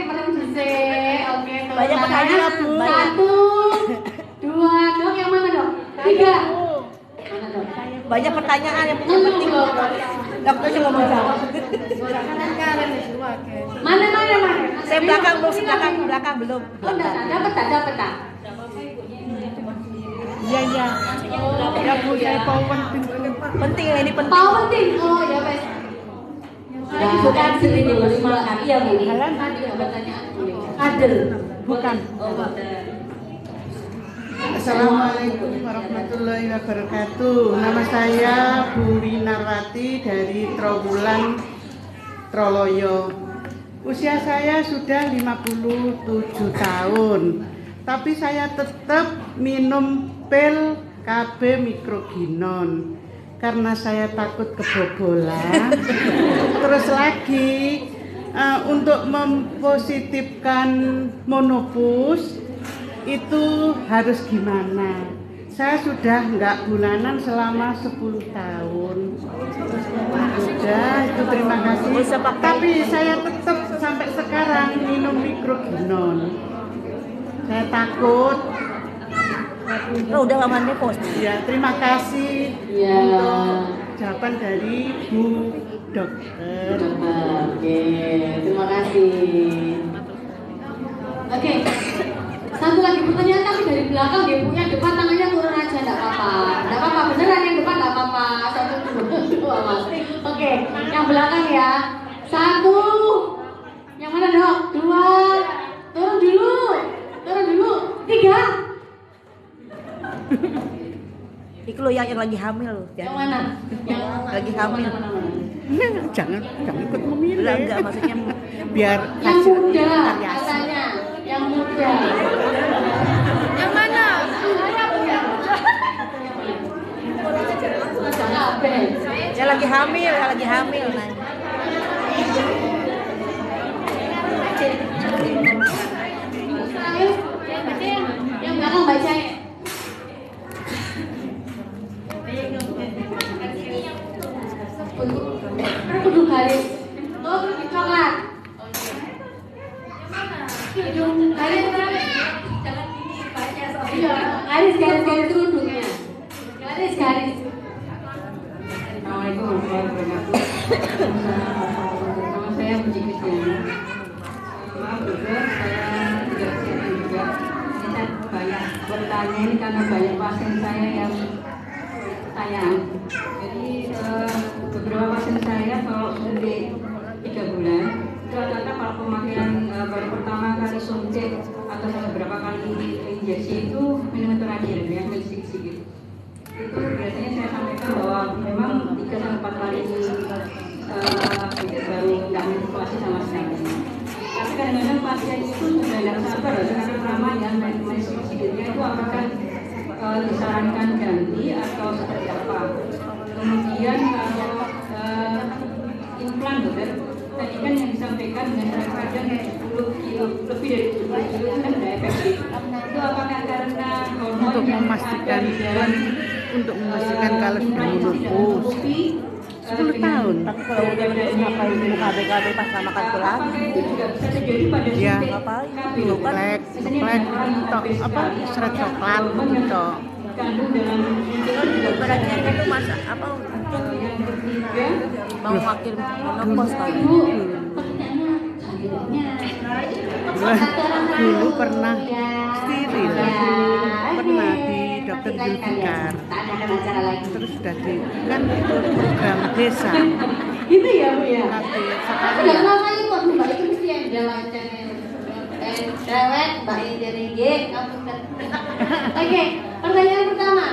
Oke, Banyak pertanyaan, Bu. 1, 2, Dok, yang mana Dok? 3. Mana Dok? Banyak pertanyaan yang penting. Dokter cuma mau jawab. Mana? Saya belakang belum. Oh, dapat tak? Iya. Penting ini penting. Tahu penting. Oh, ya wes. Bukan sendiri terima kasih ya Bu. Tadi pertanyaan. Kader. Bukan. Assalamualaikum warahmatullahi wabarakatuh. Nama saya Bu Rinarwati dari Trowulan, Troloyo. Usia saya sudah 57 tahun. Tapi saya tetap minum pil KB Mikroginon karena saya takut kebobolan. Terus lagi untuk mempositifkan monopause itu harus gimana? Saya sudah nggak bulanan selama 10 tahun. Sudah, itu terima kasih. Tapi saya tetap sampai sekarang minum Mikroginon. Saya takut. Udah lama nepos. Ya, terima kasih Ya. untuk jawaban dari Bu Dokter. Oke, terima kasih. Oke, satu lagi pertanyaan tapi dari belakang ya punya depan tangannya turun aja, enggak apa-apa, beneran yang depan enggak apa-apa. 1, 2, Mas. Oke, yang belakang ya. 1, yang mana Dok? 2, turun dulu, 3. Itu lo yang lagi hamil loh. Yang mana? Yang Lagi hamil. mana? Jangan ikut memilih. Enggak maksudnya Biar Yang hasil muda variasi. katanya, yang muda. Yang mana? yang lagi hamil nanya. Yang belakang baca. Kudu garis. Oh, coklat. Hidung garis. Jangan gini baca soalnya. Iya, garis kerudungnya. Garis. Assalamualaikum warahmatullahi wabarakatuh. Nama saya Budi Kristiani. Maaf juga, saya tidak kesehatan juga. Saya banyak bertanya ini karena banyak pasien saya yang pertanyaan. Jadi beberapa pasien saya kalau suntik 3 bulan, rata-rata kalau pemakaian baru pertama kali suntik atau beberapa kali injeksi itu minimetroradil ya, sedikit-sedikit. Itu biasanya saya sampaikan bahwa memang 3-4 kali baru nggak menstruasi sama sekali. Tapi kadang-kadang pasien itu sudah tidak sabar karena lama ya menstruasinya itu apakah disarankan ganti atau seperti apa. Kemudian kalau implan dokter, tadi kan yang disampaikan dengan berat badan 10 kilo lebih dari 10 kilo itu kan tidak efektif. Itu apakah karena hormon Untuk yang memastikan ada di dalam kalau sudah menopause 10 tahun. Tapi kalau udah ngapain minum KB pas sama makan tulang? Ya, Ngapain? ngeplek untuk apa serat coklat untuk Berarti itu masa apa? Mau makin menopause kali. Ibu, pertanyaannya dulu pernah steril, pernah di dokter Zulfikar, terus sudah di kan itu program desa, Gitu ya Bu ya. tapi Udah sekarang lama ini kok Mbak itu mesti yang jalan channel. Cewek Mbak ini dari G. Oke, pertanyaan pertama.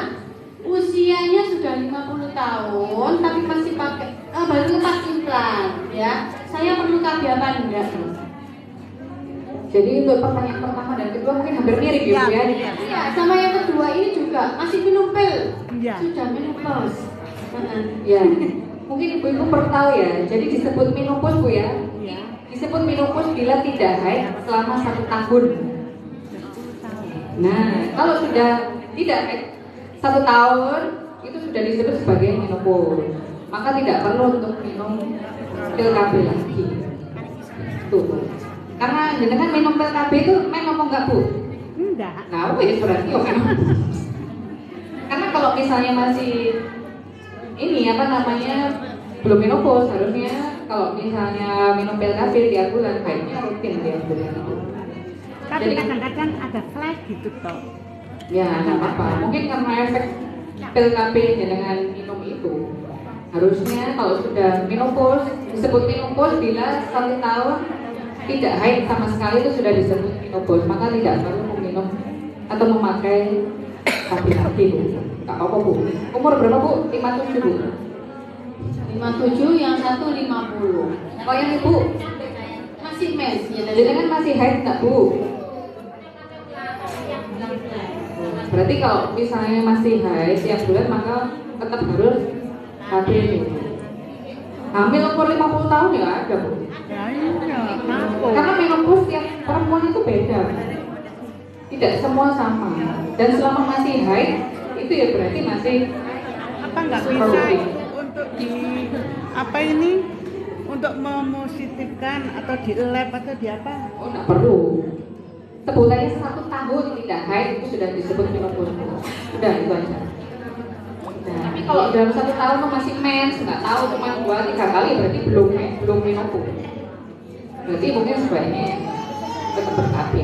Usianya sudah 50 tahun tapi masih pakai baru lepas implan ya. Saya perlu KB apa enggak? Jadi untuk pertanyaan pertama dan kedua mungkin hampir mirip gitu ya. Iya, sama yang kedua ini juga masih minum pil. Iya. Sudah menopause. Ya, mungkin ibu-ibu perlu tahu ya. Jadi disebut menopause Bu ya. Disebut menopause bila tidak haid selama 1 tahun. Nah, kalau sudah tidak haid 1 tahun itu sudah disebut sebagai menopause. Maka tidak perlu untuk minum pil KB lagi. Tuh. Karena jenengan minum pil KB itu menopause enggak Bu? enggak. Nah, wis berarti yo kan. Karena kalau misalnya masih ini apa namanya belum menopause, harusnya kalau misalnya minum pil KB tiap bulan baiknya rutin tiap bulan. Tapi Jadi- kadang-kadang ada flag gitu toh. Ya, nggak apa-apa. Mungkin karena efek pil KB dengan minum itu. Harusnya kalau sudah menopause, disebut menopause bila 1 tahun tidak haid sama sekali itu sudah disebut menopause. Maka tidak perlu meminum atau memakai KB lagi Bu. Nggak apa-apa Bu. Umur berapa Bu? 57 Bu. 57, yang satu 50. Oh yang Ibu, Masih mens ya tadi. jenengan masih haid nggak Bu? Berarti kalau misalnya masih haid tiap bulan maka tetap harus KB. Hamil umur 50 tahun ya ada Bu. Ya iya, tahu. Karena menopause tiap perempuan itu beda. Tidak semua sama. Dan selama masih haid itu ya berarti masih Apa nggak bisa untuk di apa ini untuk mepositifkan atau di lab atau di apa? oh nggak perlu. Sebutannya 1 tahun tidak haid itu sudah disebut menopause. Sudah itu aja. Nah, tapi kalau dalam 1 tahun tuh masih mens, nggak tahu cuma 2-3 kali berarti belum menopause. Berarti mungkin sebaiknya tetap ber-KB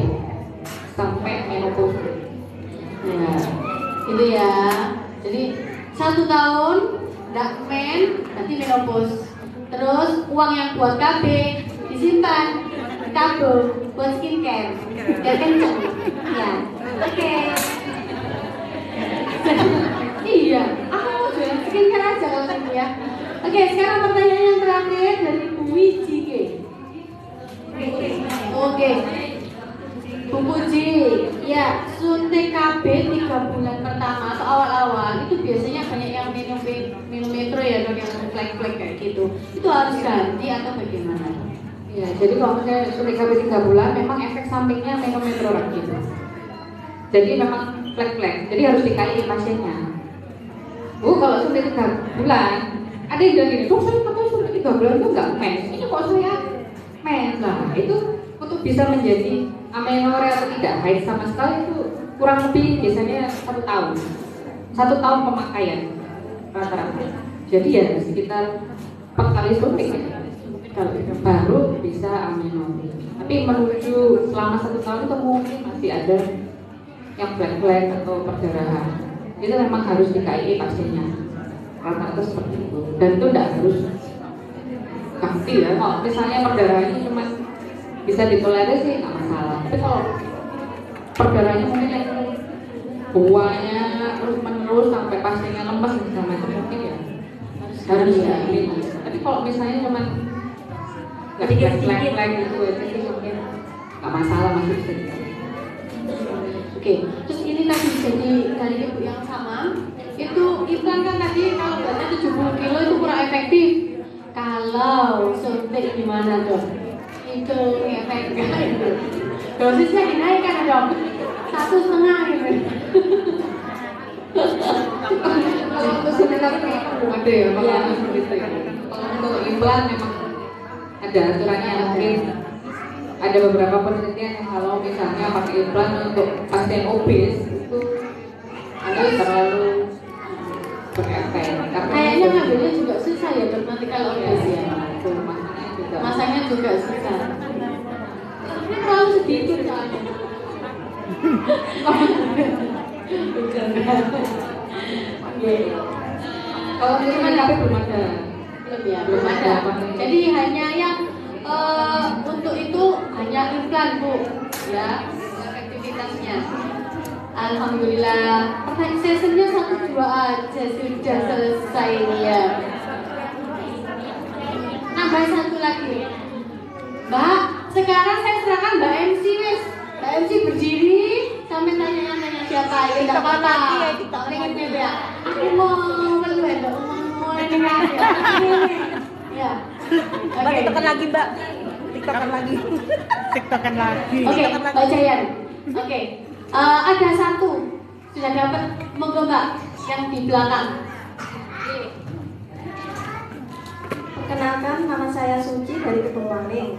sampai menopause. Nah, itu ya. Jadi 1 tahun nggak men, nanti menopause. Terus uang yang buat KB disimpan tabung buat skincare. Biar kenceng. Ya. Oke. Iya, aku mau jualan skincare aja kalau gitu ya. Oke, sekarang pertanyaan yang terakhir dari Bu Wijike. Oke. Bu Puji, ya suntik KB 3 bulan pertama atau awal-awal itu biasanya banyak yang minum metro ya dok, yang flek-flek kayak gitu. Itu harus ganti atau bagaimana? Ya, jadi kalau misalnya suntik KB 3 bulan memang efek sampingnya menometroraktin. Jadi memang flek-flek, jadi harus dikaji pasiennya. Bu, kalau suntik 3 bulan, ada yang bilang gini, dok saya katanya suntik 3 bulan itu nggak mens, ini kok saya mens. Nah, itu untuk bisa menjadi amenorrea atau tidak haid sama sekali itu kurang lebih biasanya 1 tahun. 1 tahun pemakaian rata-rata. Jadi ya sekitar 4 kali suntik kalau baru bisa amenorrea. Tapi menuju selama 1 tahun itu mungkin masih ada yang flek-flek atau perdarahan. Itu memang harus di KI pasiennya. rata-rata seperti itu. Dan itu tidak harus ganti ya. Kalau misalnya perdarahannya cuma bisa ditolerir sih nggak masalah. Tapi kalau perdarahannya mungkin yang buahnya terus menerus sampai pasiennya lemes segala macam mungkin ya harus diambil. Tapi kalau misalnya cuma nggak flag gitu aja sih mungkin nggak masalah, masih bisa diambil. Oke, terus ini tadi jadi dari ibu yang sama itu implan kan tadi kalau beratnya 70 kilo itu kurang efektif. Kalau suntik gimana dong? Itu efeknya itu dosisnya dinaikkan dong 1,5 gitu. Kalau untuk suntik kan memang belum ada ya kalau seperti itu ya. Kalau untuk implan memang ada aturannya, mungkin ada beberapa penelitian yang kalau misalnya pakai implan untuk pasien obes itu ada terlalu berefek. Kayaknya ngambilnya juga susah ya dok, nanti kalau obes ya. Masanya juga susah. Ini terlalu sedikit soalnya. Kalau misalnya tapi belum ada. Belum ya, belum ada. Jadi hanya yang untuk itu hanya implan bu, ya efektivitasnya. Alhamdulillah. Sessionnya 1-2 aja sudah selesai ya. Nambah satu lagi. Mbak, sekarang saya serahkan Mbak MC wis. Mbak MC berdiri sampai tanya siapa ya enggak apa-apa. Tak pengen ya. Aku mau keluar dong. Mau ya. Mbak, tiktokan lagi, Mbak. Tiktokan lagi. Tiktokan lagi. Oke, Mbak Jayan. Oke. Ada satu sudah dapat, monggo Mbak yang di belakang. Perkenalkan, nama saya Suci dari Kedungwaling.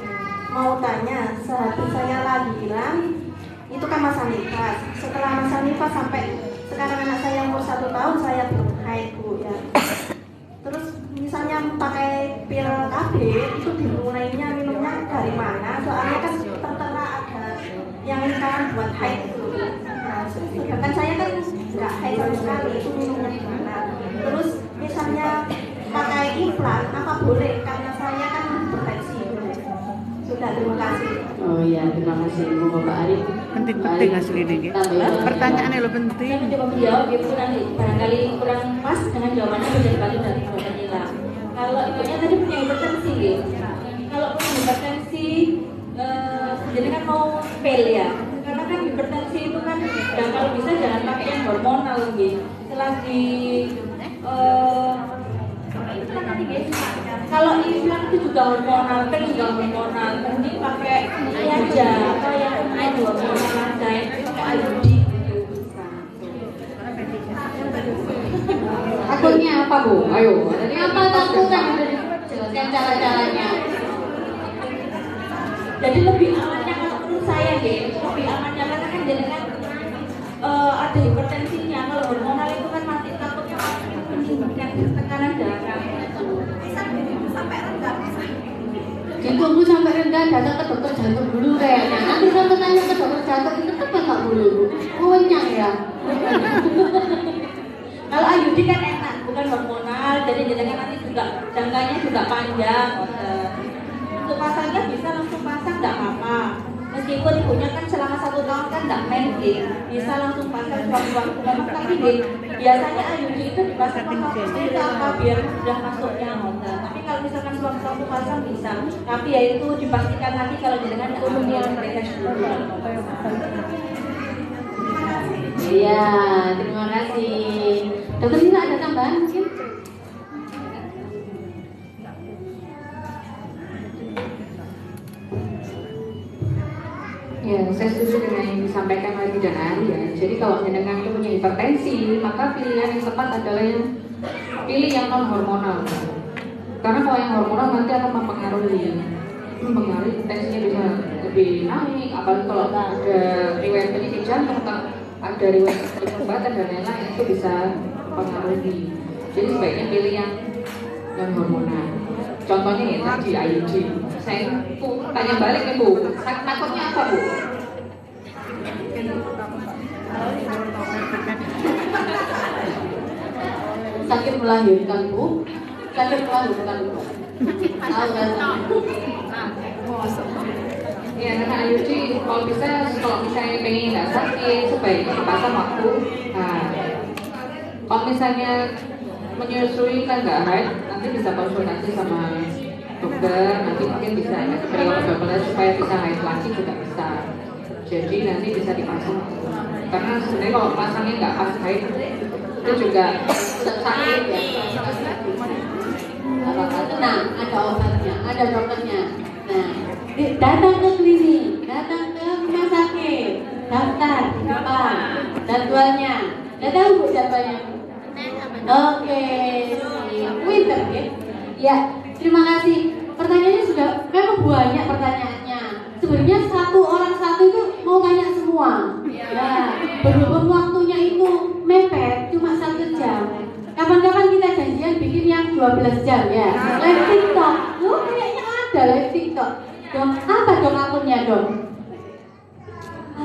Mau tanya, sehabis saya lahiran itu kan masa nifas. Setelah masa nifas sampai sekarang anak saya umur 1 tahun saya belum haid bu ya. Terus misalnya pakai pil KB itu dimulainya minumnya dari mana? Soalnya kan tertera ada yang kan buat haid itu. Nah, sedangkan saya kan nggak haid sama sekali, itu minumnya di mana? Terus misalnya pakai implan apa boleh? Karena saya kan hipertensi. Sudah, terima kasih. Oh iya, terima kasih Bu Bapak Arif. Penting-penting asli ini. Pertanyaannya lo penting. Saya mencoba menjawab, ibu nanti barangkali kurang pas dengan jawabannya bisa dibantu dari Dokter Nila. Kalau ibunya tadi punya hipertensi, ya. Kalau punya hipertensi, jadi kan mau pil ya. Karena kan hipertensi itu kan, ya kalau bisa jangan pakai yang hormonal gitu. Selagi kalau implan itu juga hormonal, pil juga hormonal. Mending pakai ini aja, atau yang lain hormonal aja, itu pakai IUD gitu bisa. Takutnya apa bu? Ayo. Jadi apa takutnya udah dijelaskan cara-caranya. Jadi lebih amannya kalau menurut saya deh, lebih amannya karena kan jadi kan ada hipertensinya. Kalau hormonal itu kan mati takutnya meningkatkan tekanan darah. Sampai rendah. Ditunggu sampai rendah, datang ke dokter jantung dulu kayaknya. Nanti kalau tanya ke dokter jantung itu kan nggak dulu, wenyang ya. Kalau IUD kan enak, bukan hormonal, jadi jadinya nanti juga jangkanya juga panjang. Untuk pasangnya bisa langsung pasang, nggak apa-apa. Meskipun ibunya kan selama 1 tahun kan nggak main game, bisa langsung pasang waktu-waktu memang. Tapi biasanya IUD itu dipasang waktu itu apa biar sudah masuknya hotel. Tapi kalau misalkan sewaktu-waktu pasang bisa, tapi ya itu dipastikan nanti kalau jadinya umumnya mereka dulu. Iya, terima kasih. Dokter Nila ada tambahan mungkin? Ya, saya setuju dengan yang disampaikan oleh Bidan Ari ya. Jadi kalau jenengan itu punya hipertensi, maka pilihan yang tepat adalah yang pilih yang non hormonal. Karena kalau yang hormonal nanti akan mempengaruhi tensinya bisa lebih naik. Apalagi kalau ada riwayat penyakit jantung, ada riwayat pengobatan dan lain-lain itu bisa mempengaruhi. Jadi sebaiknya pilih yang non hormonal. Contohnya ya tadi IUD. Saya tanya balik nih Bu, takutnya apa Bu? Sakit melahirkanku, sakit melahirkanku. Tahu kan? Ya, karena Ayuci kalau misalnya pengen nggak sakit, sebaiknya dipasang waktu. Nah, kalau misalnya menyusui kan nggak haid, nanti bisa konsultasi sama dokter, nanti mungkin bisa beri obat-obatan supaya bisa haid lagi juga bisa. Jadi nanti bisa dipasang. Karena sebenarnya kalau pasangnya nggak pas haid itu juga sakit ya. Tenang, ada obatnya, ada dokternya. Nah, datang ke klinik, datang ke rumah sakit, daftar di depan, jadwalnya. Datang bu jadwalnya. Oke, pinter ya. Ya, terima kasih. Pertanyaannya sudah memang banyak pertanyaannya. Sebenarnya satu orang satu itu mau tanya semua. Ya, berhubung waktunya itu mepet, cuma 1 jam. Kapan-kapan kita janjian bikin yang 12 jam ya. Live TikTok. Loh, kayaknya ada live TikTok. Dong, apa dong akunnya dong?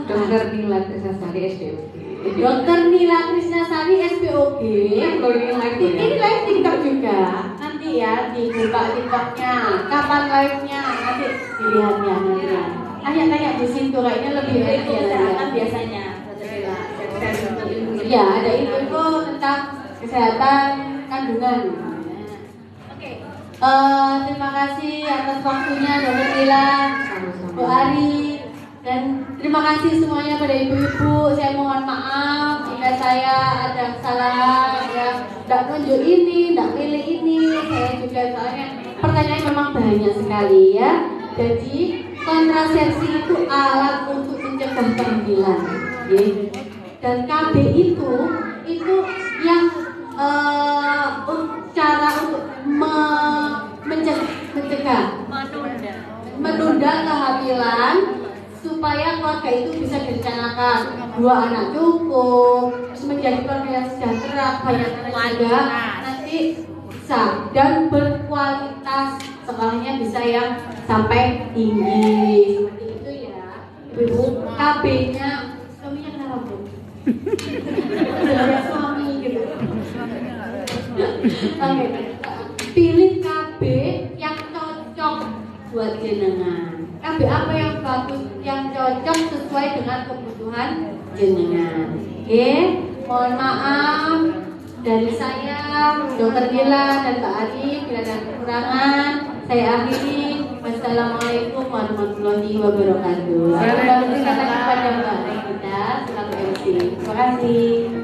Dokter Nila Krisnasari SPOG. Dokter Nila Krisnasari SPOG. Ini live TikTok juga. Nanti ya dibuka TikToknya. Kapan live-nya? Nanti dilihatnya nanti ya. Tanya-tanya di situ kayaknya lebih baik ya. Kesehatan biasanya. Ya, ada info tentang kesehatan kandungan. Terima kasih atas waktunya Dokter Nila, Bu Ari, dan terima kasih semuanya pada ibu-ibu. Saya mohon maaf jika saya ada kesalahan ya, tidak nunjuk ini, tidak pilih ini. Saya juga soalnya pertanyaan memang banyak sekali ya. Jadi kontrasepsi itu alat untuk mencegah kehamilan, ya. Dan KB itu yang cara untuk mencegah menunda kehamilan supaya keluarga itu bisa direncanakan, 2 anak cukup, menjadi keluarga yang sejahtera, banyak keluarga nanti bisa dan berkualitas, sekolahnya bisa yang sampai tinggi seperti itu ya ibu. KB-nya suaminya kenapa bu? Suami gitu. Oke, pilih KB yang cocok buat jenengan. KB apa yang bagus, yang cocok sesuai dengan kebutuhan jenengan. Oke, mohon maaf dari saya, Dokter Nila dan Mbak Ari, bila ada kekurangan, saya akhiri. Wassalamualaikum warahmatullahi wabarakatuh. Saya berterima kasih kepada Mbak Rita selaku MC. Terima kasih.